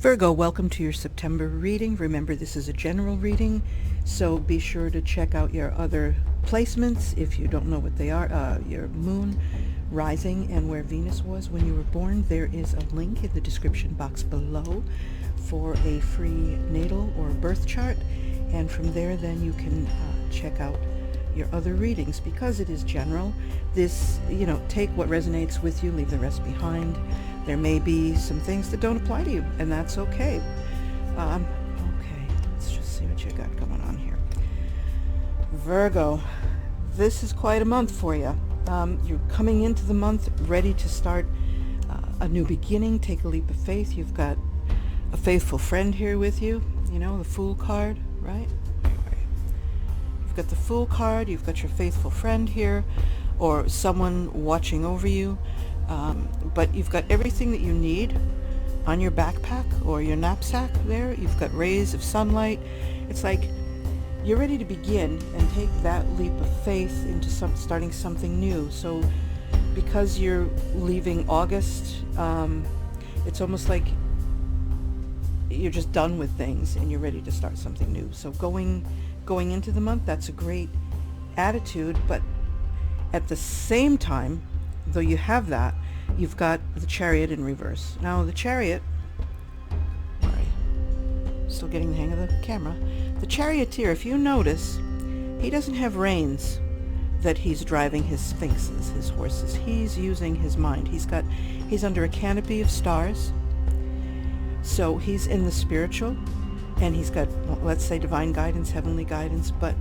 Virgo, welcome to your September reading. Remember, this is a general reading, so be sure to check out your other placements if you don't know what they are. Your moon, rising, and where Venus was when you were born. There is a link in the description box below for a free natal or birth chart, and from there then you can check out your other readings. Because it is general, this, take what resonates with you, leave the rest behind. There may be some things that don't apply to you, and that's okay. Okay, let's just see what you got going on here. Virgo, this is quite a month for you. You're coming into the month ready to start a new beginning, take a leap of faith. You've got a faithful friend here with you, the Fool card, right? You've got the Fool card, you've got your faithful friend here, or someone watching over you. But you've got everything that you need on your backpack or your knapsack there. You've got rays of sunlight. It's like you're ready to begin and take that leap of faith into starting something new. So because you're leaving August, it's almost like you're just done with things and you're ready to start something new. So going into the month, that's a great attitude. But at the same time, though you have that, you've got the Chariot in reverse. Now the Chariot, still getting the hang of the camera. The Charioteer, if you notice, he doesn't have reins that he's driving his sphinxes, his horses. He's using his mind. He's under a canopy of stars. So he's in the spiritual, and he's got, let's say, divine guidance, heavenly guidance, but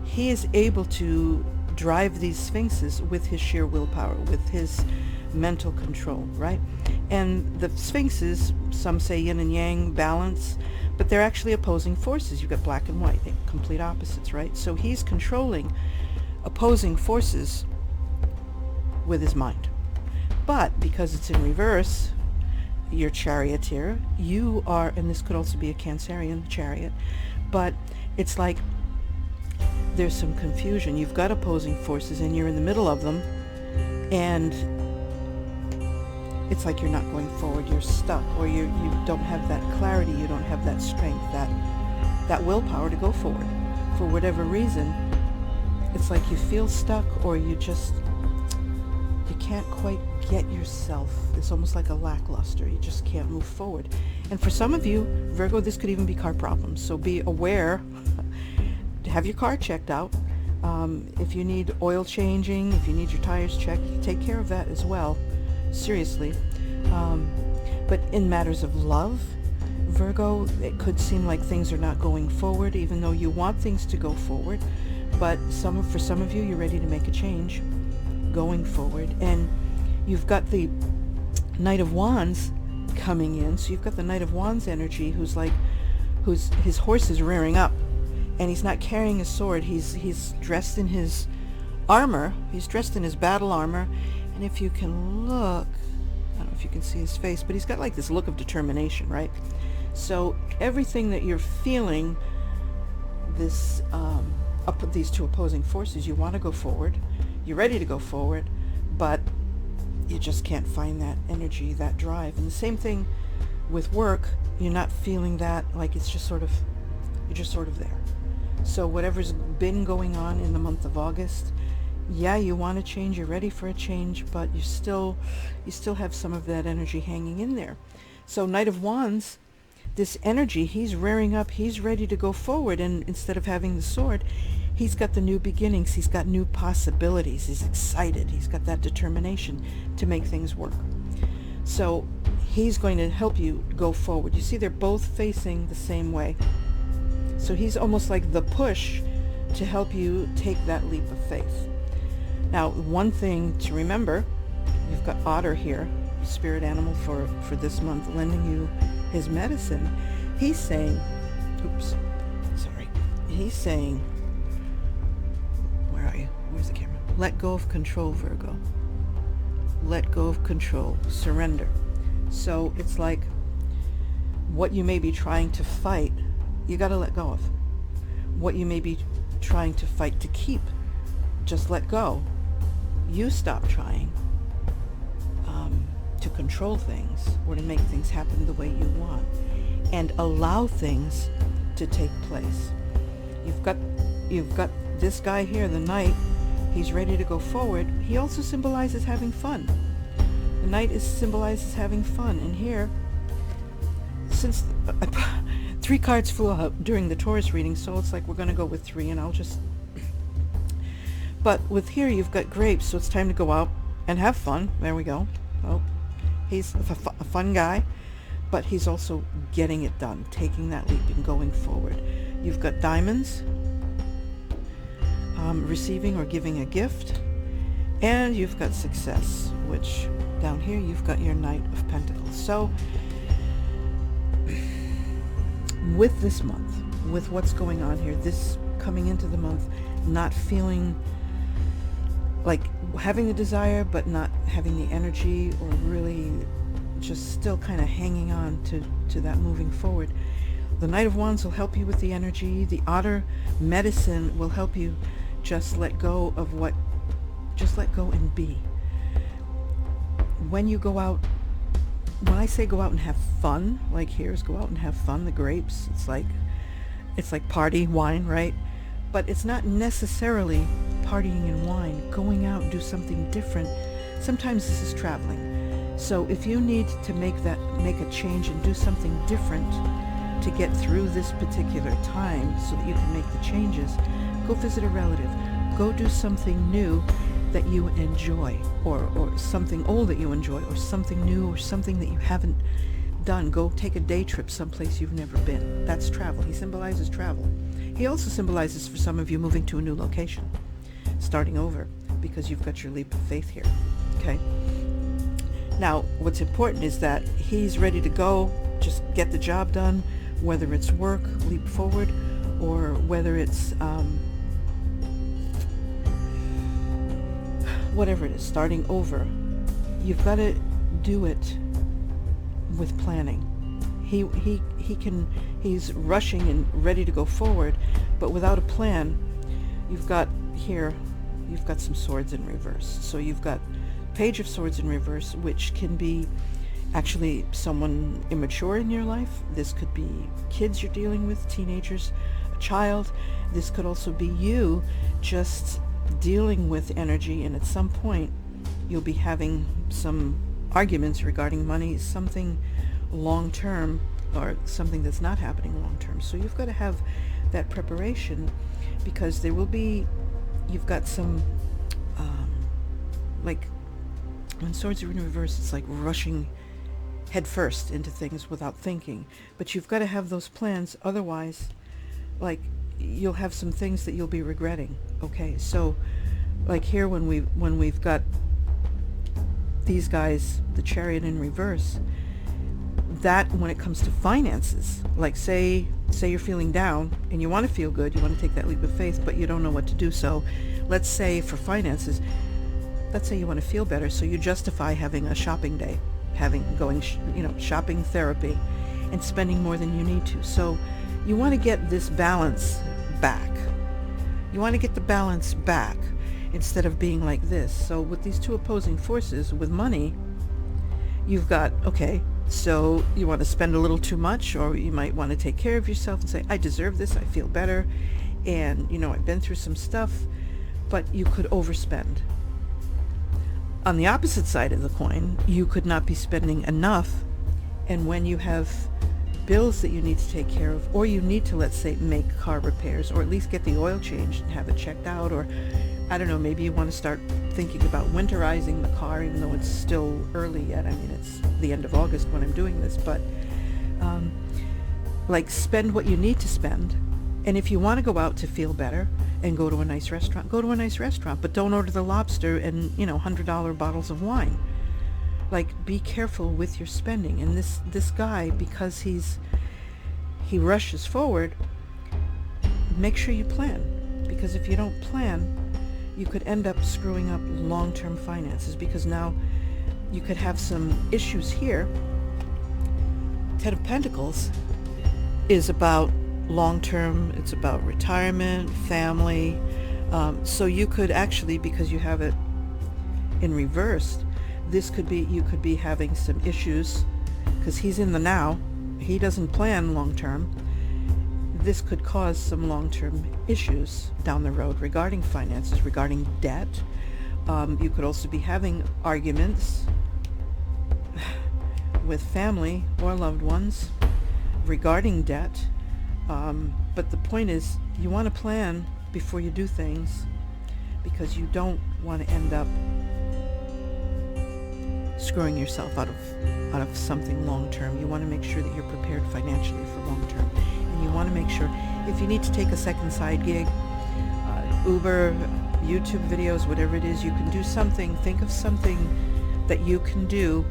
he is able to drive these sphinxes with his sheer willpower, with his mental control, right? And the sphinxes, some say yin and yang, balance, but they're actually opposing forces. You've got black and white, complete opposites, right? So he's controlling opposing forces with his mind. But because it's in reverse, your Charioteer, you are, and this could also be a Cancerian Chariot, but it's like there's some confusion. You've got opposing forces and you're in the middle of them, and it's like you're not going forward, you're stuck, or you don't have that clarity, you don't have that strength, that willpower to go forward. For whatever reason, it's like you feel stuck, or you can't quite get yourself. It's almost like a lackluster. You just can't move forward. And for some of you, Virgo, this could even be car problems. So be aware to have your car checked out. If you need oil changing, if you need your tires checked, take care of that as well. Seriously. But in matters of love, Virgo, it could seem like things are not going forward, even though you want things to go forward. But for some of you, you're ready to make a change going forward. And you've got the Knight of Wands coming in. So you've got the Knight of Wands energy who's his horse is rearing up, and he's not carrying a sword. He's dressed in his armor. He's dressed in his battle armor. And if you can look, I don't know if you can see his face, but he's got like this look of determination, right? So everything that you're feeling, these two opposing forces, you want to go forward, you're ready to go forward, but you just can't find that energy, that drive. And the same thing with work, you're not feeling that, like you're just sort of there. So whatever's been going on in the month of August, yeah, you want to change, you're ready for a change, but you still have some of that energy hanging in there. So Knight of Wands, this energy, he's rearing up, he's ready to go forward, and instead of having the sword, he's got the new beginnings, he's got new possibilities, he's excited, he's got that determination to make things work. So he's going to help you go forward. You see, they're both facing the same way. So he's almost like the push to help you take that leap of faith. Now, one thing to remember, you've got Otter here, spirit animal for this month, lending you his medicine. He's saying, he's saying, where are you? Where's the camera? Let go of control, Virgo. Let go of control. Surrender. So it's like what you may be trying to fight, you got to let go of. What you may be trying to fight to keep, just let go. You stop trying to control things or to make things happen the way you want. and allow things to take place. You've got this guy here, the Knight. He's ready to go forward. He also symbolizes having fun. The Knight symbolizes having fun, and here, since 3 cards flew out during the Taurus reading, so it's like we're going to go with 3, and I'll just... But with here, you've got grapes, so it's time to go out and have fun. There we go. Oh, he's a fun guy, but he's also getting it done, taking that leap and going forward. You've got diamonds, receiving or giving a gift, and you've got success, which down here you've got your Knight of Pentacles. So with this month, with what's going on here, this coming into the month, not feeling like having the desire but not having the energy, or really just still kind of hanging on to that moving forward. The Knight of Wands will help you with the energy. The Otter Medicine will help you just let go of what, just let go and be. When you go out, when I say go out and have fun, like here's go out and have fun, the grapes, it's like party, wine, right? But it's not necessarily partying and wine. Going out, do something different. Sometimes this is traveling. So if you need to make a change and do something different to get through this particular time so that you can make the changes, go visit a relative, go do something new that you enjoy, or something old that you enjoy, or something new, or something that you haven't done. Go take a day trip someplace you've never been. That's travel. He symbolizes travel. He also symbolizes, for some of you, moving to a new location, starting over, because you've got your leap of faith here. Okay? Now, what's important is that he's ready to go, just get the job done, whether it's work, leap forward, or whether it's whatever it is, starting over. You've got to do it with planning. He's rushing and ready to go forward, but without a plan. You've got some swords in reverse. So you've got Page of Swords in reverse, which can be actually someone immature in your life. This could be kids you're dealing with, teenagers, a child. This could also be you just dealing with energy, and at some point you'll be having some arguments regarding money, something long-term, or something that's not happening long-term. So you've got to have that preparation, because there will be, you've got some like when swords are in reverse, it's like rushing head first into things without thinking. But you've got to have those plans, otherwise, like, you'll have some things that you'll be regretting. Okay, so like here, when we've got these guys, the Chariot in reverse, that when it comes to finances, like say you're feeling down and you want to feel good, you want to take that leap of faith, but you don't know what to do. So let's say for finances, let's say you want to feel better, so you justify having a shopping day, going shopping therapy, and spending more than you need to. So you want to get this balance back. You want to get the balance back instead of being like this. So with these two opposing forces, with money, you've got, okay, so you want to spend a little too much, or you might want to take care of yourself and say, I deserve this, I feel better, and I've been through some stuff, but you could overspend. On the opposite side of the coin, you could not be spending enough, and when you have bills that you need to take care of, or you need to, let's say, make car repairs, or at least get the oil changed and have it checked out, or I don't know, maybe you want to start thinking about winterizing the car, even though it's still early yet. I mean, it's the end of August when I'm doing this, but like, spend what you need to spend. And if you want to go out to feel better and go to a nice restaurant, go to a nice restaurant, but don't order the lobster and $100 bottles of wine. Like, be careful with your spending. And this guy, because he rushes forward, make sure you plan, because if you don't plan, you could end up screwing up long-term finances, because now you could have some issues here. Ten of Pentacles is about long-term, it's about retirement, family. So you could actually, because you have it in reverse, you could be having some issues, because he's in the now, he doesn't plan long-term, this could cause some long-term issues down the road regarding finances, regarding debt. You could also be having arguments with family or loved ones regarding debt. But the point is, you want to plan before you do things, because you don't want to end up screwing yourself out of something long-term. You want to make sure that you're prepared financially for long-term. And you want to make sure, if you need to take a second side gig, Uber, YouTube videos, whatever it is, you can do something. Think of something that you can do,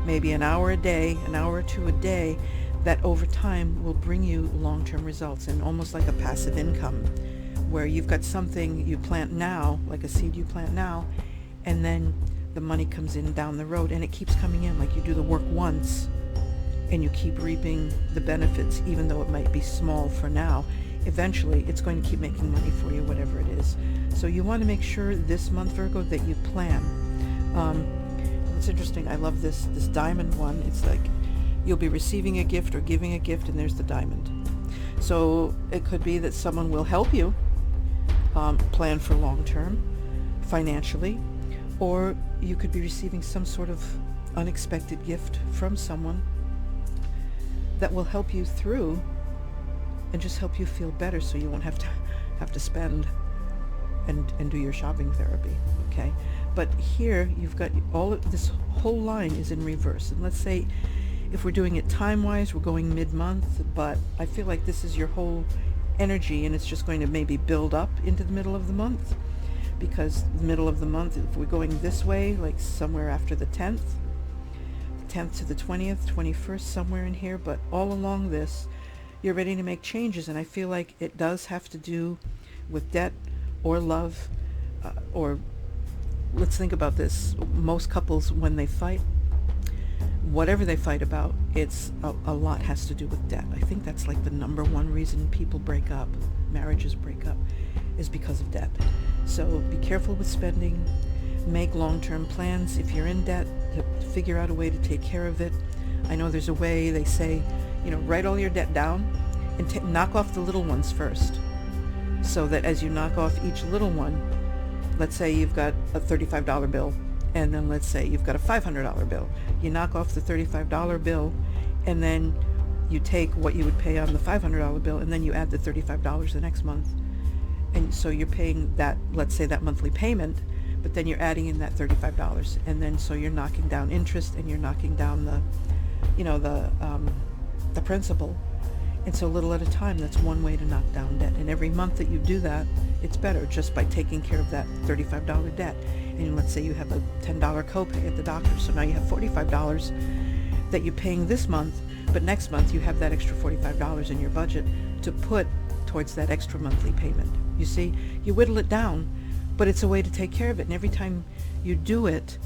maybe an hour a day, an hour or two a day, that over time will bring you long-term results, and almost like a passive income, where you've got something you plant now, like a seed you plant now, and then the money comes in down the road, and it keeps coming in. Like, you do the work once and you keep reaping the benefits, even though it might be small for now. Eventually it's going to keep making money for you, whatever it is. So you want to make sure this month, Virgo, that you plan. It's interesting, I love this diamond one. It's like you'll be receiving a gift or giving a gift, and there's the diamond. So it could be that someone will help you plan for long term financially, or you could be receiving some sort of unexpected gift from someone that will help you through and just help you feel better, so you won't have to spend and do your shopping therapy. Okay, but here you've got all of this whole line is in reverse. And let's say if we're doing it time-wise, we're going mid-month, but I feel like this is your whole energy, and it's just going to maybe build up into the middle of the month, because the middle of the month, if we're going this way, like somewhere after the 10th to the 20th, 21st, somewhere in here, but all along this, you're ready to make changes. And I feel like it does have to do with debt or love, or let's think about this. Most couples, when they fight, whatever they fight about, it's a lot has to do with debt. I think that's like the number one reason people break up, marriages break up, is because of debt. So be careful with spending, make long-term plans. If you're in debt, to figure out a way to take care of it. I know there's a way, they say, write all your debt down and knock off the little ones first, so that as you knock off each little one, let's say you've got a $35 bill, and then let's say you've got a $500 bill. You knock off the $35 bill, and then you take what you would pay on the $500 bill, and then you add the $35 the next month. And so you're paying that, let's say, that monthly payment, but then you're adding in that $35. And then so you're knocking down interest, and you're knocking down the principal. And so little at a time, that's one way to knock down debt. And every month that you do that, it's better, just by taking care of that $35 debt. And let's say you have a $10 copay at the doctor, so now you have $45 that you're paying this month, but next month you have that extra $45 in your budget to put towards that extra monthly payment. You see, you whittle it down, but it's a way to take care of it. And every time you do it,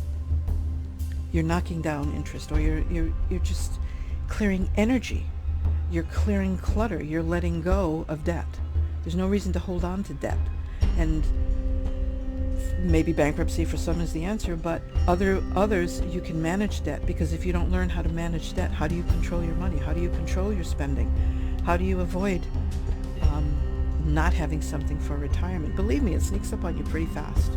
you're knocking down interest, or you're just clearing energy. You're clearing clutter. You're letting go of debt. There's no reason to hold on to debt. And maybe bankruptcy for some is the answer, but others you can manage debt, because if you don't learn how to manage debt, how do you control your money? How do you control your spending? How do you avoid not having something for retirement? Believe me, it sneaks up on you pretty fast.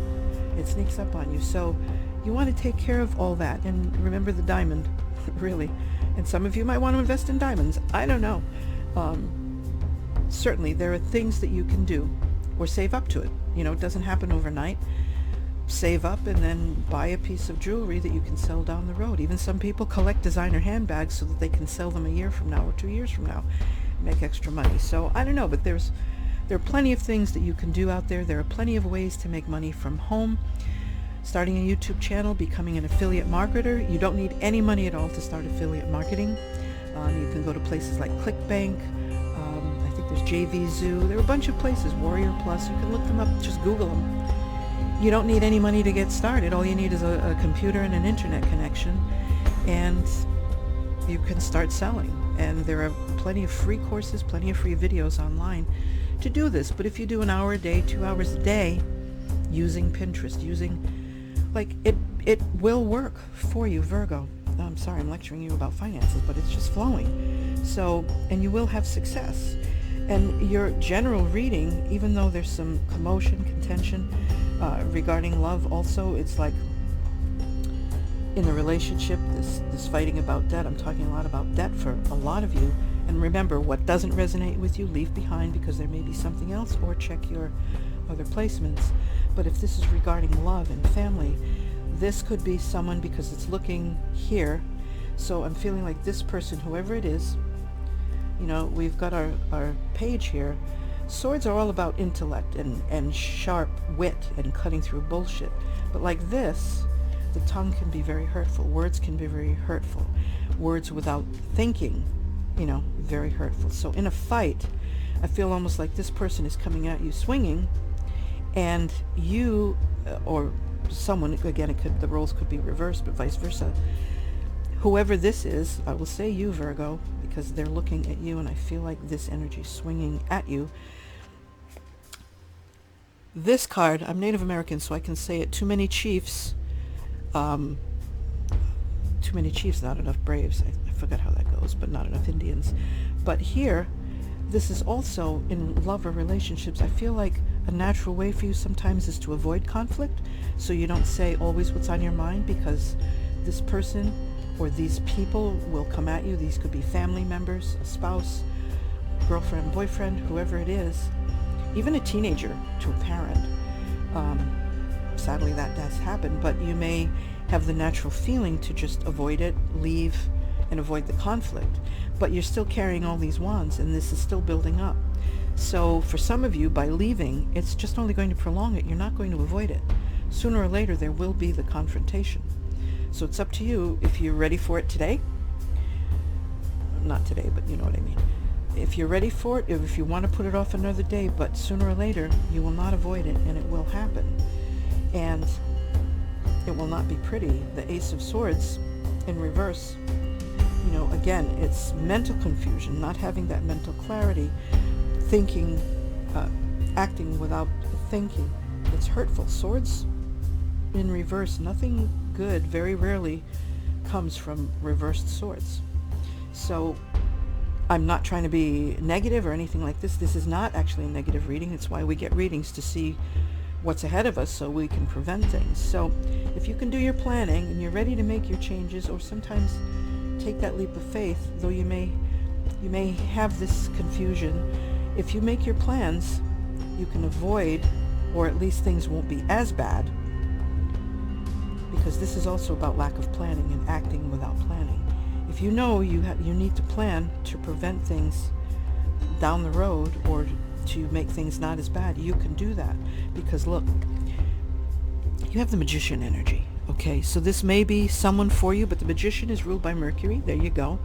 It sneaks up on you. So you want to take care of all that, and remember the diamond, really. And some of you might want to invest in diamonds. I don't know. Certainly there are things that you can do, or save up to it. It doesn't happen overnight. Save up and then buy a piece of jewelry that you can sell down the road. Even some people collect designer handbags so that they can sell them a year from now or 2 years from now, make extra money. So I don't know, but there are plenty of things that you can do out there. There are plenty of ways to make money from home. Starting a YouTube channel, becoming an affiliate marketer. You don't need any money at all to start affiliate marketing. You can go to places like ClickBank. I think there's JVZoo. There are a bunch of places, Warrior Plus. You can look them up, just Google them. You don't need any money to get started. All you need is a computer and an internet connection, and you can start selling. And there are plenty of free courses, plenty of free videos online to do this. But if you do an hour a day, 2 hours a day, using Pinterest, it will work for you, Virgo. I'm sorry, I'm lecturing you about finances, but it's just flowing. So, and you will have success. And your general reading, even though there's some commotion, contention regarding love, also it's like in the relationship, this fighting about debt. I'm talking a lot about debt for a lot of you. And remember, what doesn't resonate with you, leave behind, because there may be something else, or check your other placements. But if this is regarding love and family, this could be someone, because it's looking here. So I'm feeling like this person, whoever it is, you know, we've got our page here. Swords are all about intellect and sharp wit and cutting through bullshit. But like this, the tongue can be very hurtful. Words can be very hurtful. Words without thinking, you know, very hurtful. So in a fight, I feel almost like this person is coming at you swinging, and you, or someone, again, the roles could be reversed, but vice versa. Whoever this is, I will say you, Virgo, because they're looking at you, and I feel like this energy is swinging at you. This card, I'm Native American, so I can say it. Too many chiefs, not enough braves. I forgot how that goes, but not enough Indians. But here, this is also in love or relationships. I feel like a natural way for you sometimes is to avoid conflict, so you don't say always what's on your mind, because this person or these people will come at you. These could be family members, a spouse, girlfriend, boyfriend, whoever it is, even a teenager to a parent. Sadly, that does happen, but you may have the natural feeling to just avoid it, leave, and avoid the conflict. But you're still carrying all these wands, and this is still building up. So for some of you, by leaving, it's just only going to prolong it. You're not going to avoid it. Sooner or later, there will be the confrontation. So it's up to you if you're ready for it today. Not today, but you know what I mean. If you're ready for it, if you want to put it off another day, but sooner or later, you will not avoid it, and it will happen. And it will not be pretty. The Ace of Swords in reverse, you know, again, it's mental confusion, not having that mental clarity, thinking, acting without thinking. It's hurtful. Swords in reverse, nothing good very rarely comes from reversed swords. So I'm not trying to be negative or anything like this. This is not actually a negative reading. It's why we get readings, to see what's ahead of us so we can prevent things. So if you can do your planning and you're ready to make your changes, or sometimes take that leap of faith, though you may have this confusion, if you make your plans, you can avoid, or at least things won't be as bad, because this is also about lack of planning and acting without planning. If you know you need to plan to prevent things down the road, or to make things not as bad, you can do that. Because look, you have the Magician energy, okay? So this may be someone for you, but the Magician is ruled by Mercury. There you go.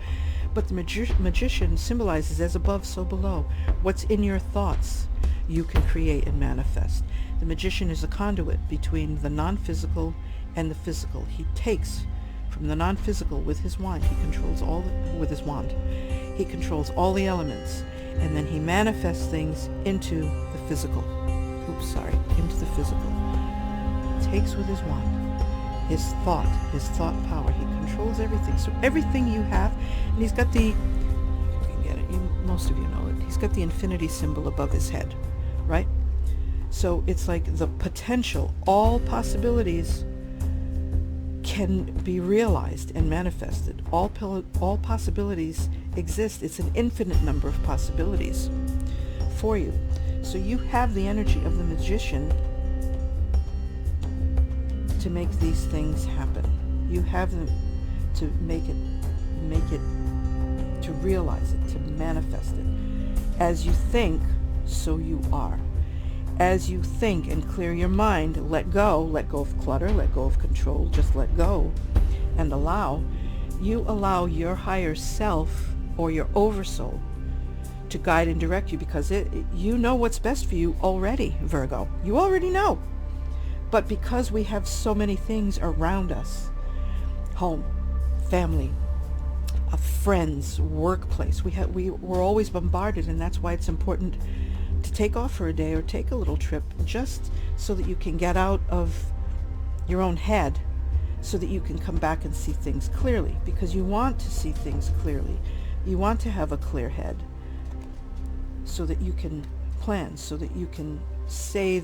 But the Magician symbolizes as above, so below. What's in your thoughts, you can create and manifest. The Magician is a conduit between the non-physical and the physical. He takes from the non-physical with his wand. He controls with his wand. He controls all the elements, and then he manifests things into the physical. Into the physical. Takes with his wand. His thought power. He controls everything. So everything you have, and he's got the, if you can get it, most of you know it, he's got the infinity symbol above his head, right? So it's like the potential, all possibilities can be realized and manifested. All possibilities exist. It's an infinite number of possibilities for you. So you have the energy of the Magician to make these things happen. You have them to make it, to realize it, to manifest it. As you think, so you are. As you think and clear your mind, let go of clutter, let go of control, just let go and allow. You allow your higher self or your oversoul to guide and direct you, because you know what's best for you already, Virgo. You already know. But because we have so many things around us, home, family, friends, workplace, we're always bombarded, and that's why it's important to take off for a day or take a little trip, just so that you can get out of your own head, so that you can come back and see things clearly, because you want to see things clearly. You want to have a clear head so that you can plan, so that you can say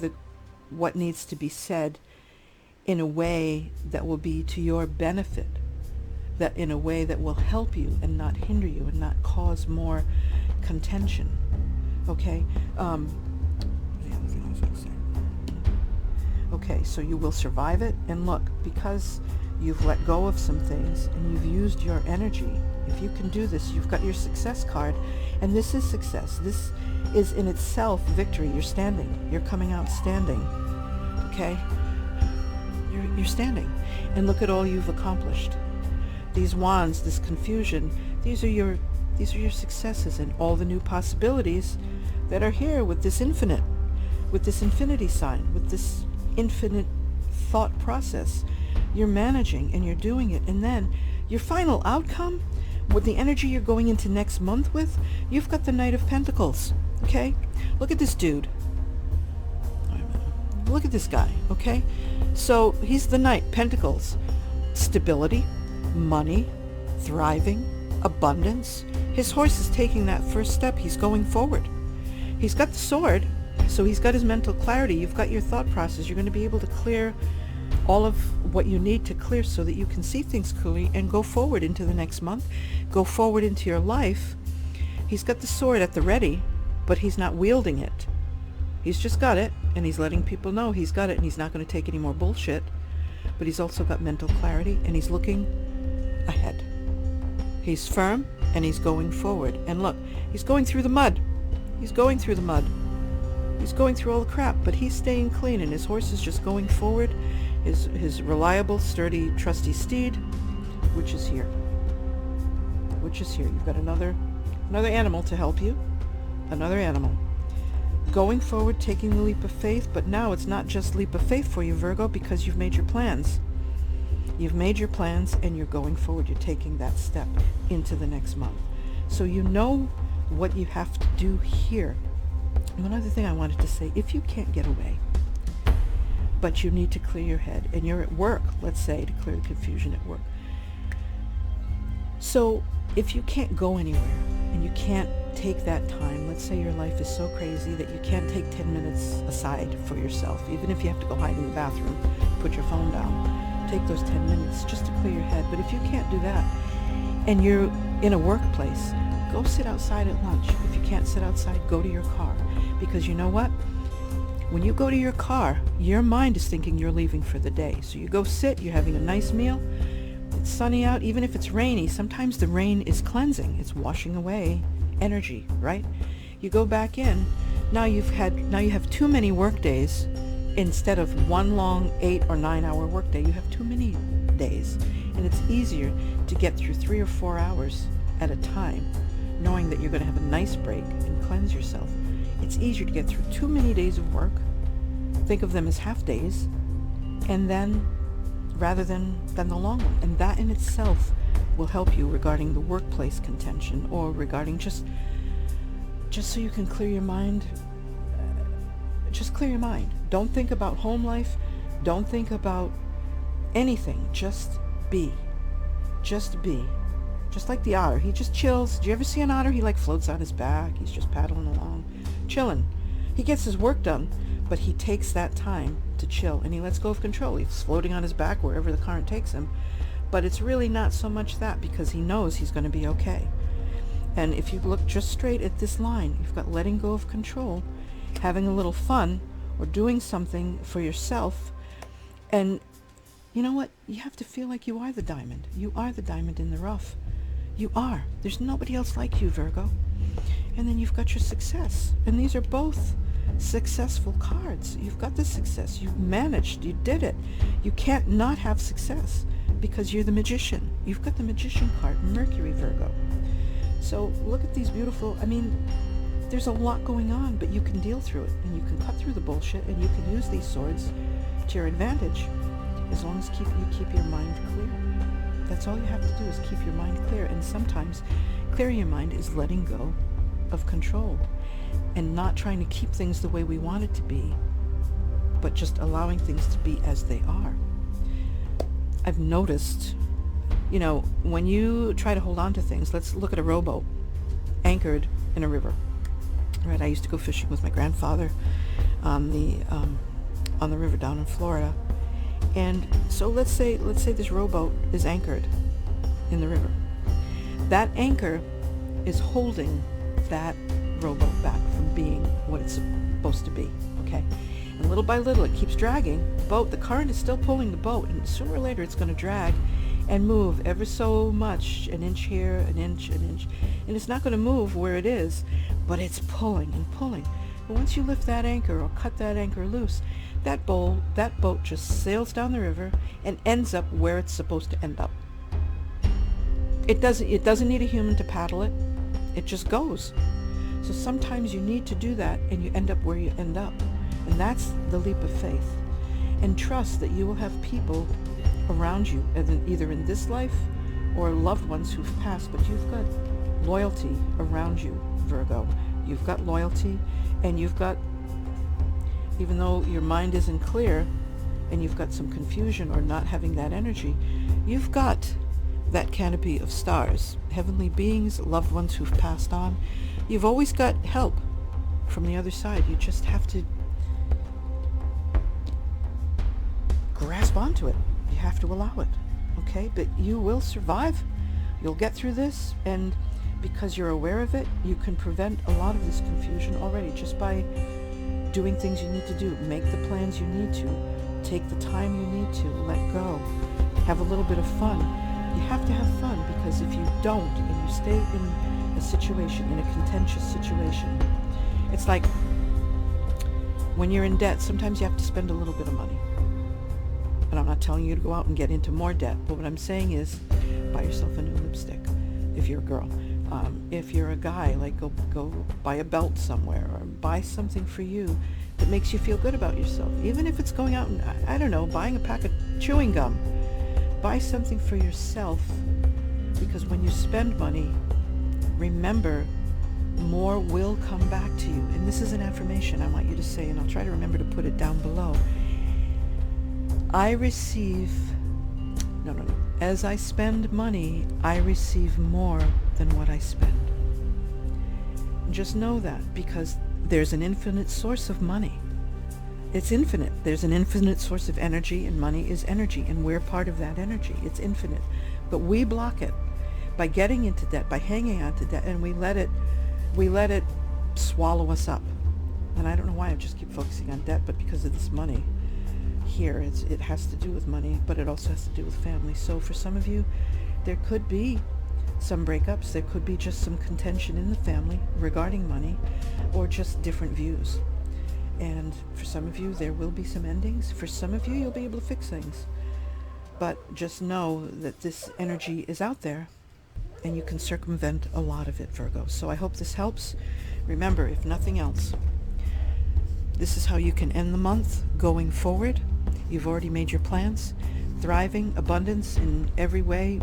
what needs to be said in a way that will be to your benefit, that in a way that will help you and not hinder you and not cause more contention. Okay? The other thing I was going to say. Okay, so you will survive it, and look, because you've let go of some things and you've used your energy, if you can do this, you've got your success card, and this is success. This is in itself victory. You're standing. You're coming out standing. Okay? You're standing. And look at all you've accomplished. These wands, this confusion, these are your successes, and all the new possibilities that are here with this infinite, with this infinity sign, with this infinite thought process. You're managing and you're doing it, and then your final outcome, with the energy you're going into next month with, you've got the Knight of Pentacles. Okay? Look at this dude. Look at this guy. Okay? So he's the Knight, Pentacles. Stability, money, thriving, abundance. His horse is taking that first step. He's going forward. He's got the sword, so he's got his mental clarity. You've got your thought process. You're going to be able to clear all of what you need to clear so that you can see things clearly and go forward into the next month, go forward into your life. He's got the sword at the ready, but he's not wielding it. He's just got it, and he's letting people know he's got it, and he's not going to take any more bullshit. But he's also got mental clarity, and he's looking ahead. He's firm, and he's going forward. And look, he's going through the mud. He's going through the mud. He's going through all the crap, but he's staying clean, and his horse is just going forward. His reliable, sturdy, trusty steed, which is here. Which is here. You've got another animal to help you. Another animal. Going forward, taking the leap of faith, but now it's not just leap of faith for you, Virgo, because you've made your plans. You've made your plans, and you're going forward. You're taking that step into the next month. So you know what you have to do here. One other thing I wanted to say, if you can't get away, but you need to clear your head, and you're at work, let's say, to clear the confusion at work. So if you can't go anywhere, and you can't take that time, let's say your life is so crazy that you can't take 10 minutes aside for yourself, even if you have to go hide in the bathroom, put your phone down, take those 10 minutes just to clear your head. But if you can't do that, and you're in a workplace, go sit outside at lunch. If you can't sit outside, go to your car. Because you know what? When you go to your car, your mind is thinking you're leaving for the day. So you go sit, you're having a nice meal, it's sunny out, even if it's rainy, sometimes the rain is cleansing. It's washing away energy, right? You go back in, now you have too many work days instead of one long 8 or 9 hour work day. You have too many days, and it's easier to get through 3 or 4 hours at a time, knowing that you're going to have a nice break and cleanse yourself. It's easier to get through too many days of work. Think of them as half days, and then rather than the long one. And that in itself will help you regarding the workplace contention, or regarding just so you can clear your mind. Just clear your mind. Don't think about home life. Don't think about anything. Just be. Just be. Just like the otter. He just chills. Do you ever see an otter? He like floats on his back. He's just paddling along, chilling. He gets his work done, but he takes that time to chill, and he lets go of control. He's floating on his back wherever the current takes him. But it's really not so much that, because he knows he's going to be okay. And if you look just straight at this line, you've got letting go of control, having a little fun, or doing something for yourself. And you know what? You have to feel like you are the diamond. You are the diamond in the rough. You are. There's nobody else like you, Virgo. And then you've got your success. And these are both successful cards. You've got the success. You've managed. You did it. You can't not have success because you're the magician. You've got the magician card, Mercury, Virgo. So look at these beautiful, there's a lot going on, but you can deal through it, and you can cut through the bullshit, and you can use these swords to your advantage, as long as you keep your mind clear. That's all you have to do, is keep your mind clear. And sometimes clearing your mind is letting go of control and not trying to keep things the way we want it to be, but just allowing things to be as they are. I've noticed, when you try to hold on to things, let's look at a rowboat anchored in a river. Right, I used to go fishing with my grandfather on the river down in Florida. And so let's say this rowboat is anchored in the river. That anchor is holding that rowboat back from being what it's supposed to be, okay? And little by little it keeps dragging the boat. The current is still pulling the boat, and sooner or later it's going to drag and move ever so much, an inch here, an inch, and it's not going to move where it is, but it's pulling and pulling. But once you lift that anchor or cut that anchor loose, that boat just sails down the river and ends up where it's supposed to end up. It doesn't need a human to paddle it. It just goes. So sometimes you need to do that, and you end up where you end up. And that's the leap of faith. And trust that you will have people around you, either in this life or loved ones who've passed, but you've got loyalty around you, Virgo. You've got loyalty, and you've got, even though your mind isn't clear and you've got some confusion or not having that energy, you've got that canopy of stars, heavenly beings, loved ones who've passed on. You've always got help from the other side. You just have to grasp onto it. You have to allow it, okay? But you will survive. You'll get through this, and because you're aware of it, you can prevent a lot of this confusion already just by doing things you need to do. Make the plans you need to. Take the time you need to. Let go. Have a little bit of fun. You have to have fun, because if you don't and you stay in a situation, in a contentious situation, it's like when you're in debt, sometimes you have to spend a little bit of money. And I'm not telling you to go out and get into more debt, but what I'm saying is buy yourself a new lipstick if you're a girl. If you're a guy, like go buy a belt somewhere, or buy something for you that makes you feel good about yourself. Even if it's going out and, I don't know, buying a pack of chewing gum. Buy something for yourself, because when you spend money, remember, more will come back to you. And this is an affirmation I want you to say, and I'll try to remember to put it down below. As I spend money, I receive more than what I spend. Just know that, because there's an infinite source of money. It's infinite. There's an infinite source of energy, and money is energy, and we're part of that energy. It's infinite. But we block it by getting into debt, by hanging on to debt, and we let it swallow us up. And I don't know why I just keep focusing on debt, but because of this money here, it has to do with money, but it also has to do with family. So for some of you, there could be some breakups, there could be just some contention in the family regarding money, or just different views. And for some of you, there will be some endings. For some of you, you'll be able to fix things. But just know that this energy is out there, and you can circumvent a lot of it, Virgo. So I hope this helps. Remember, if nothing else, this is how you can end the month going forward. You've already made your plans. Thriving, abundance in every way,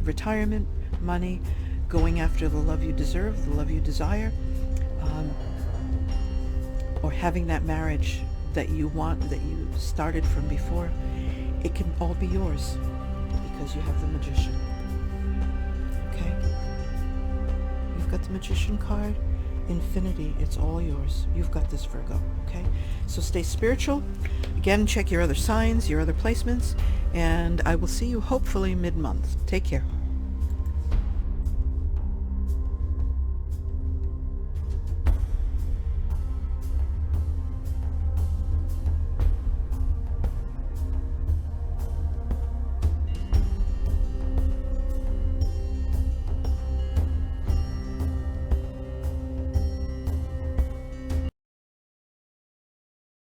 retirement, money, going after the love you deserve, the love you desire, or having that marriage that you want, that you started from before. It can all be yours, because you have the Magician. Okay? You've got the Magician card. Infinity, it's all yours. You've got this, Virgo. Okay? So stay spiritual. Again, check your other signs, your other placements, and I will see you hopefully mid-month. Take care.